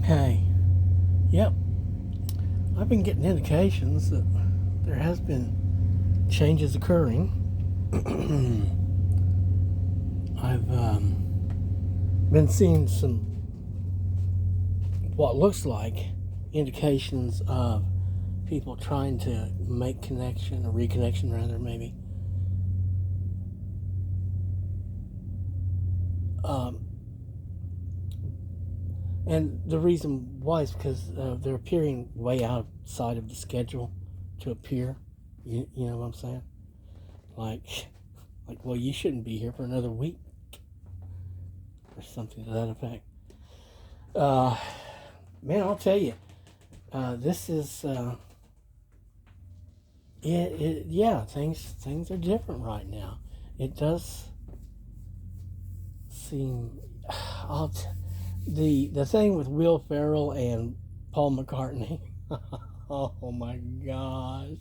Hey, yep, I've been getting indications that there has been changes occurring. I've been seeing some what looks like indications of people trying to make connection, or reconnection rather, maybe. Um, and the reason why is because they're appearing way outside of the schedule to appear. You know what I'm saying? Like, well, you shouldn't be here for another week, or something to that effect. Uh, Man, I'll tell you, this is yeah, things are different right now. It does seem I'll the thing with Will Ferrell and Paul McCartney. Oh my gosh.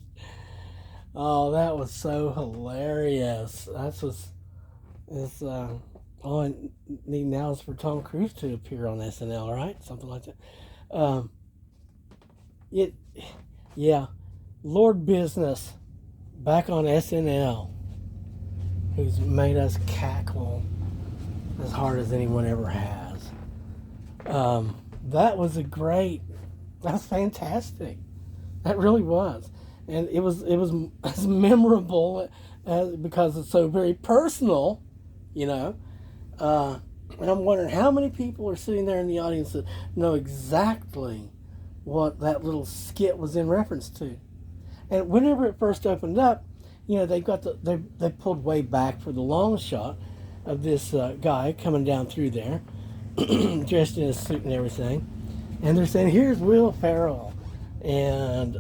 Oh, that was so hilarious. That's was is all I need now is for Tom Cruise to appear on SNL, right? Something like that. Um, it, yeah, Lord Business back on SNL, who's made us cackle as hard as anyone ever has. That was that was fantastic. That really was, and it was as memorable as because it's so very personal, you know. Uh, and I'm wondering how many people are sitting there in the audience that know exactly what that little skit was in reference to. And whenever it first opened up, they pulled way back for the long shot of this guy coming down through there, dressed in a suit and everything, and they're saying, "Here's Will Ferrell," and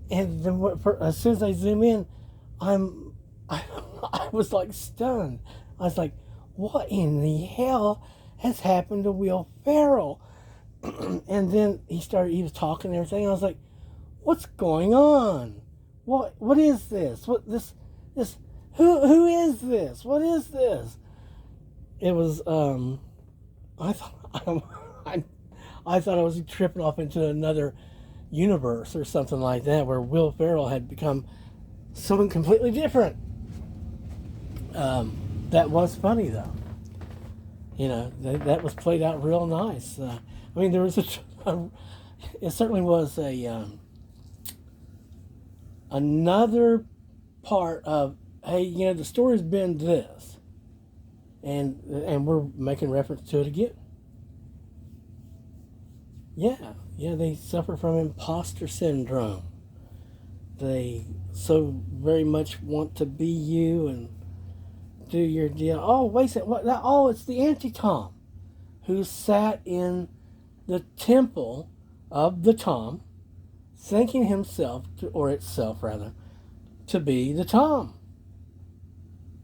then as soon as they zoom in, I'm I, I was like stunned. I was like, "What in the hell has happened to Will Ferrell?" And then he was talking and everything. I was like, "What's going on? What is this? This who is this? What is this?" It was I thought I thought I was tripping off into another universe or something like that, where Will Ferrell had become something completely different. That was funny though. That was played out real nice. I mean, there was it certainly was another part of, hey, the story's been this, and we're making reference to it again. Yeah, they suffer from imposter syndrome. They so very much want to be you and do your deal. Oh, wait a second. What? Oh, it's the anti-Tom who sat in the temple of the Tom, thinking himself, or itself rather, to be the Tom.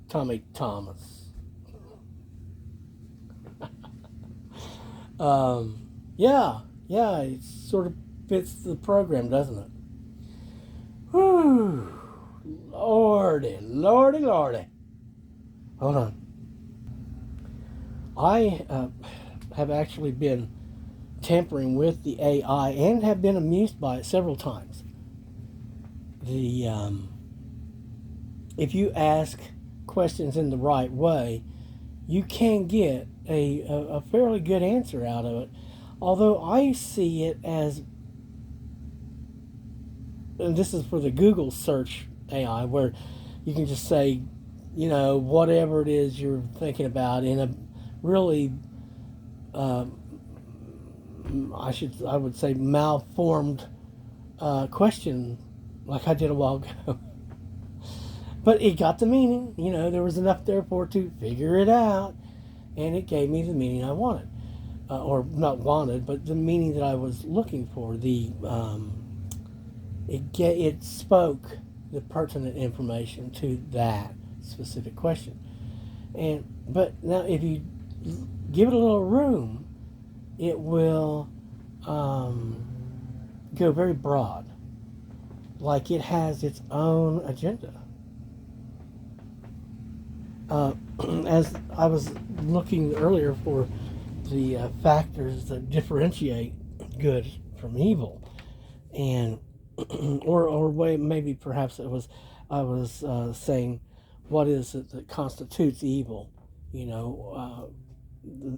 Tommy Thomas. Yeah, it sort of fits the program, doesn't it? Whew. Lordy. Hold on. I have actually been tampering with the AI and have been amused by it several times. The If you ask questions in the right way, you can get a fairly good answer out of it. Although I see it as, and this is for the Google search AI, where you can just say, whatever it is you're thinking about in a really, I would say, malformed question, like I did a while ago. But it got the meaning. There was enough there for it to figure it out, and it gave me the meaning I wanted, or not wanted, but the meaning that I was looking for. It spoke the pertinent information to that specific question. But now, if you give it a little room, it will go very broad, like it has its own agenda. As I was looking earlier for the factors that differentiate good from evil, and or way maybe perhaps I was saying what is it that constitutes evil, the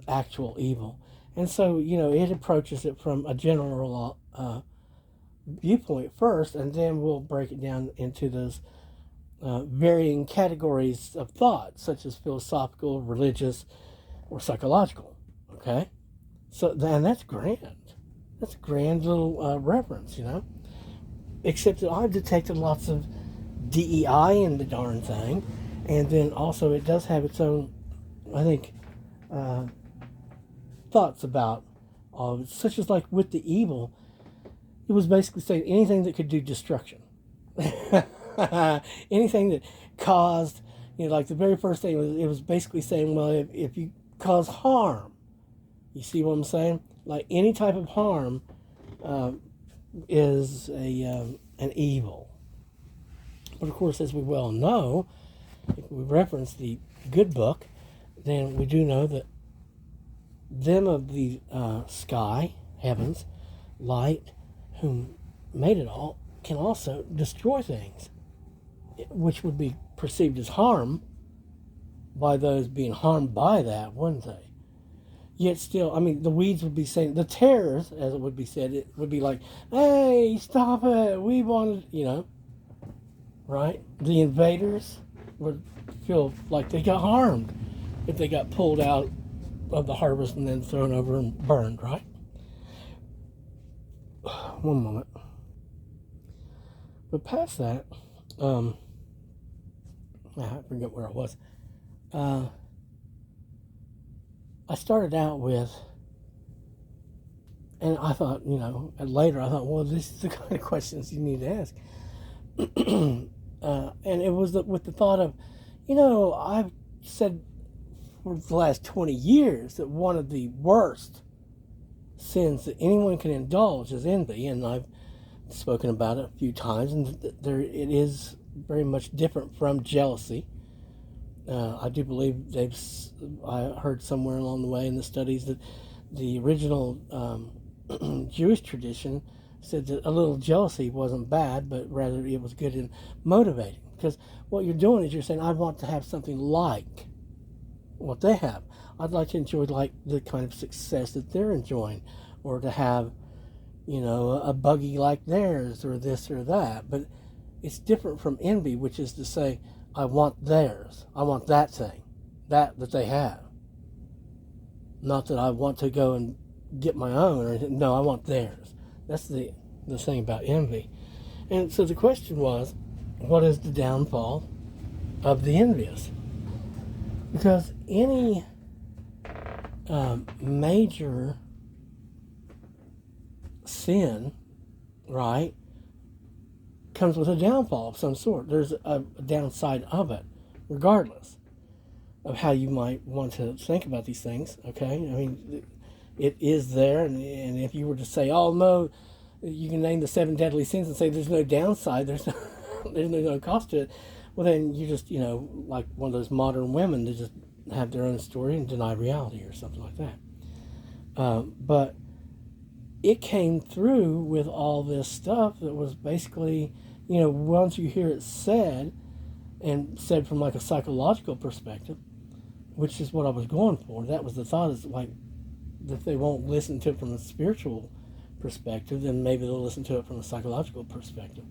actual evil, and so it approaches it from a general viewpoint first, and then we'll break it down into those varying categories of thought, such as philosophical, religious, or psychological. Okay, so and that's grand. That's a grand little reference, Except that I've detected lots of DEI in the darn thing, and then also it does have its own, I think, thoughts about all of it, such as like with the evil. It was basically saying anything that could do destruction. Anything that caused, like the very first thing, it was basically saying, well, if you cause harm, you see what I'm saying? Like any type of harm is an evil. But of course, as we well know, if we reference the good book, then we do know that them of the sky, heavens, light, who made it all, can also destroy things, which would be perceived as harm by those being harmed by that, wouldn't they? Yet still, I mean, the weeds would be saying, the terrors, as it would be said, it would be like, hey, stop it, we wanted, right? The invaders would feel like they got harmed if they got pulled out of the harvest and then thrown over and burned, right? One moment. But past that, I forget where I was. I started out with, and I thought, and later I thought, well, this is the kind of questions you need to ask. And it was with the thought of, I've said for the last 20 years that one of the worst sins that anyone can indulge is envy, and I've spoken about it a few times, and it is very much different from jealousy. I do believe I heard somewhere along the way in the studies that the original Jewish tradition said that a little jealousy wasn't bad, but rather it was good and motivating. Because what you're doing is you're saying, I want to have something like what they have. I'd like to enjoy like the kind of success that they're enjoying, or to have, a buggy like theirs, or this or that. But it's different from envy, which is to say, I want theirs. I want that thing, that they have. Not that I want to go and get my own, or no, I want theirs. That's the thing about envy. And so the question was, what is the downfall of the envious? Because any major sin, right, comes with a downfall of some sort. There's a downside of it, regardless of how you might want to think about these things, okay? I mean, it is there, and if you were to say, oh, no, you can name the 7 deadly sins and say there's no downside, there's no cost to it, well, then you just, like one of those modern women that just have their own story and deny reality or something like that. But it came through with all this stuff that was basically, once you hear it said, and said from like a psychological perspective, which is what I was going for. That was the thought, is like, if they won't listen to it from a spiritual perspective, then maybe they'll listen to it from a psychological perspective.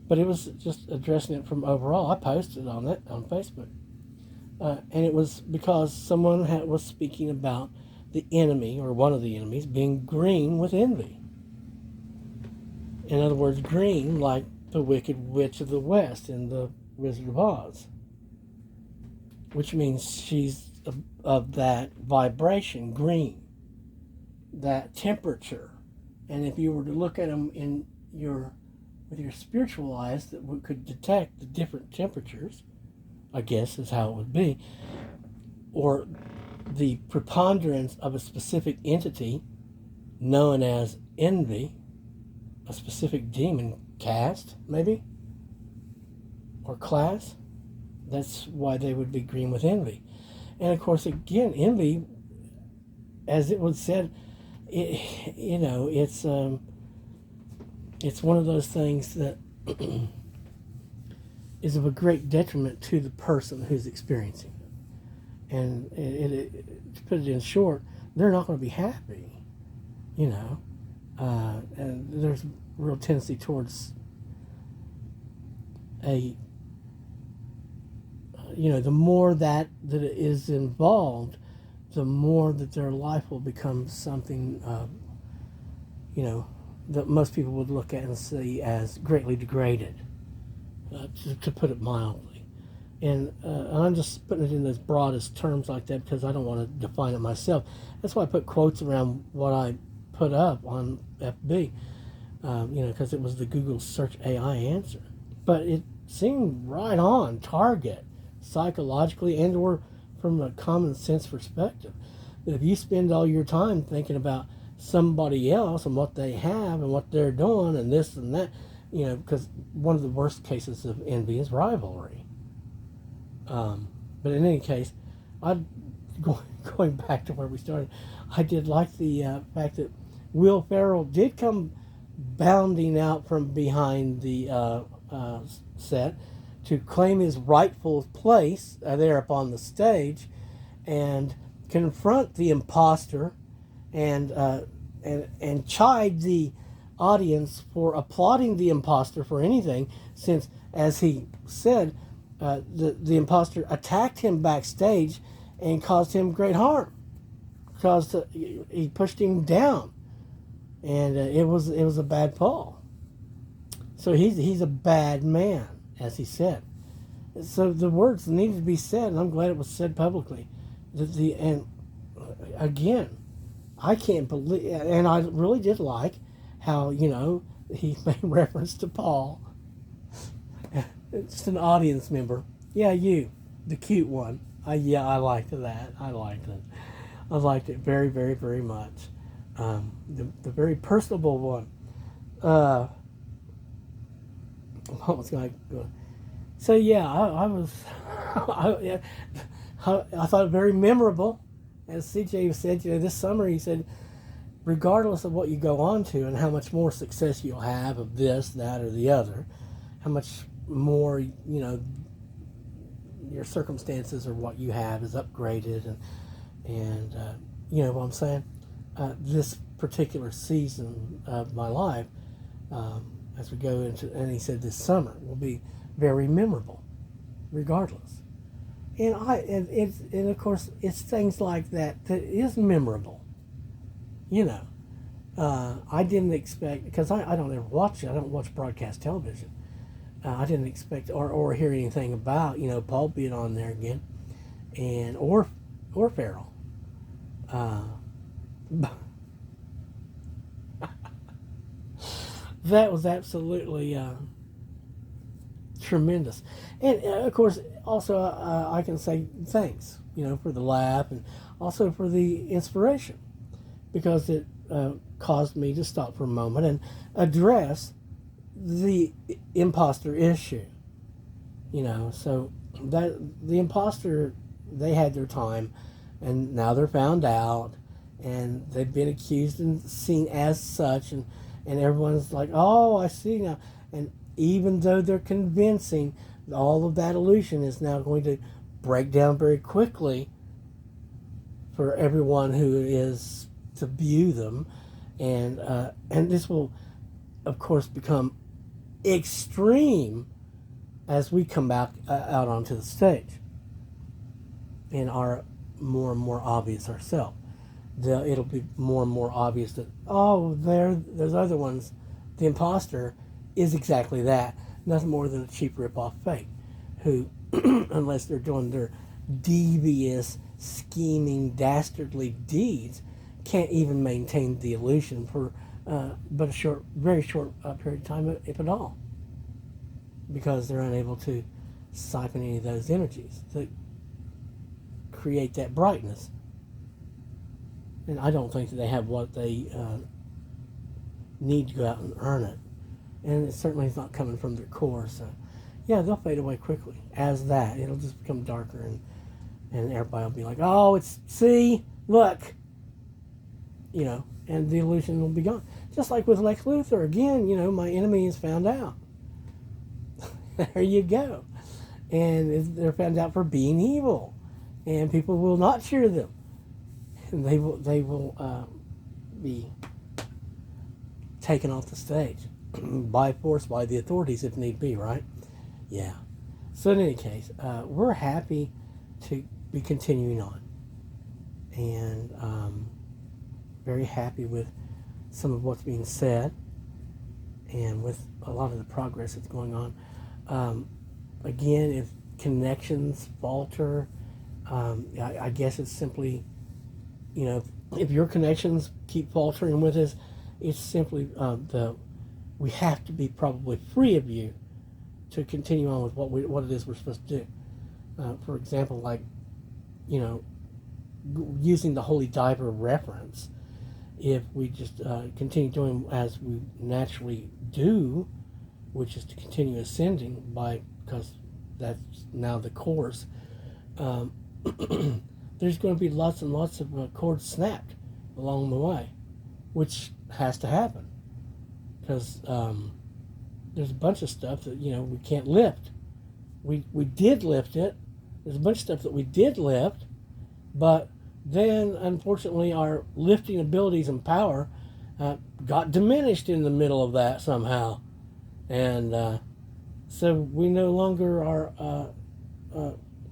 But it was just addressing it from overall. I posted on it on Facebook. And it was because someone was speaking about the enemy, or one of the enemies, being green with envy. In other words, green like the Wicked Witch of the West in the Wizard of Oz, which means she's of that vibration, green, that temperature. And if you were to look at them with your spiritual eyes, that could detect the different temperatures, I guess is how it would be, or the preponderance of a specific entity known as envy, a specific demon caste, maybe, or class. That's why they would be green with envy. And of course, again, envy as it was said, it's one of those things that is of a great detriment to the person who's experiencing it. And to put it in short, they're not going to be happy, you know. And there's a real tendency towards the more that is involved, the more that their life will become something, that most people would look at and see as greatly degraded, to put it mildly. And I'm just putting it in those broadest terms like that because I don't want to define it myself. That's why I put quotes around what I put up on FB, because it was the Google search AI answer. But it seemed right on target, psychologically and or from a common sense perspective. That if you spend all your time thinking about somebody else and what they have and what they're doing and this and that, because one of the worst cases of envy is rivalry. But in any case, going back to where we started, I did like the fact that Will Ferrell did come bounding out from behind the set to claim his rightful place there up on the stage and confront the imposter and chide the audience for applauding the imposter for anything, since, as he said, the imposter attacked him backstage and caused him great harm. He pushed him down, and it was a bad fall. So he's a bad man, as he said. So the words needed to be said, and I'm glad it was said publicly. And again, I can't believe, and I really did like how he made reference to Paul. Just an audience member. Yeah, you, the cute one. I liked that. I liked it. I liked it very, very, very much. The very personable one. What was going to? So yeah, I was. I thought it very memorable. As CJ said, this summer he said, regardless of what you go on to and how much more success you'll have of this, that, or the other, how much more your circumstances or what you have is upgraded, and you know what I'm saying. This particular season of my life, as we go into, and he said this summer will be very memorable, regardless. And of course it's things like that is memorable. I didn't expect, because I don't ever watch it. I don't watch broadcast television. I didn't expect or hear anything about Paul being on there again, and or Farrell. That was absolutely tremendous. And of course, also I can say thanks, for the laugh and also for the inspiration, because it caused me to stop for a moment and address the imposter issue. So that the imposter, they had their time, and now they're found out, and they've been accused and seen as such, and everyone's like, oh, I see now. And even though they're convincing, all of that illusion is now going to break down very quickly for everyone who is to view them, and this will, of course, become extreme as we come back out onto the stage and are more and more obvious ourselves. It'll be more and more obvious that, those other ones, the imposter is exactly that, nothing more than a cheap rip-off fake, who, unless they're doing their devious, scheming, dastardly deeds, can't even maintain the illusion for but a very short period of time, if at all, because they're unable to siphon any of those energies to create that brightness. And I don't think that they have what they need to go out and earn it. And it certainly is not coming from their core. So, yeah, they'll fade away quickly. As that, it'll just become darker, and everybody will be like, oh, see, look, and the illusion will be gone. Just like with Lex Luthor, again, my enemy is found out. There you go. And they're found out for being evil. And people will not cheer them. And they will be taken off the stage by force by the authorities if need be, right? Yeah. So in any case, we're happy to be continuing on. And very happy with some of what's being said and with a lot of the progress that's going on. Again, if connections falter, I guess it's simply, if your connections keep faltering with us, it's simply we have to be probably free of you to continue on with what it is we're supposed to do. For example, like, using the Holy Diver reference, if we just continue doing as we naturally do, which is to continue ascending because that's now the course, there's going to be lots and lots of cords snapped along the way, which has to happen because there's a bunch of stuff that we can't lift. We did lift it. There's a bunch of stuff that we did lift, but then unfortunately our lifting abilities and power got diminished in the middle of that somehow, and so we no longer are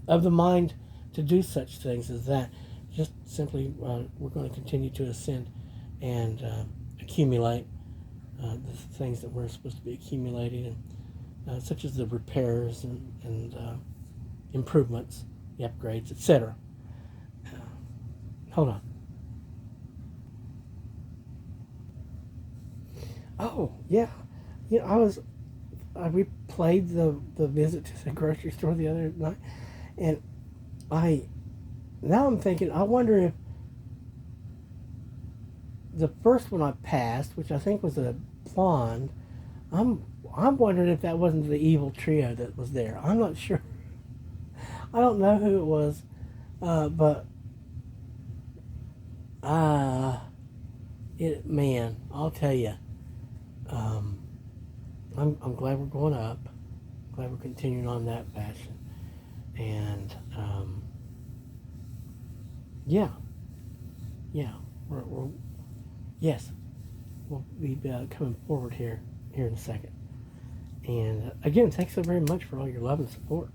of the mind to do such things as that. Just simply we're going to continue to ascend and accumulate the things that we're supposed to be accumulating, and such as the repairs and improvements, the upgrades, etc. Hold on. Oh yeah, we played the visit to the grocery store the other night, and now I'm thinking, I wonder if the first one I passed, which I think was a blonde, I'm wondering if that wasn't the evil trio that was there. I'm not sure. I don't know who it was, but man, I'll tell you, I'm glad we're going up. Glad we're continuing on that fashion, and yeah, we're yes, we'll be coming forward here in a second. And again, thanks so very much for all your love and support.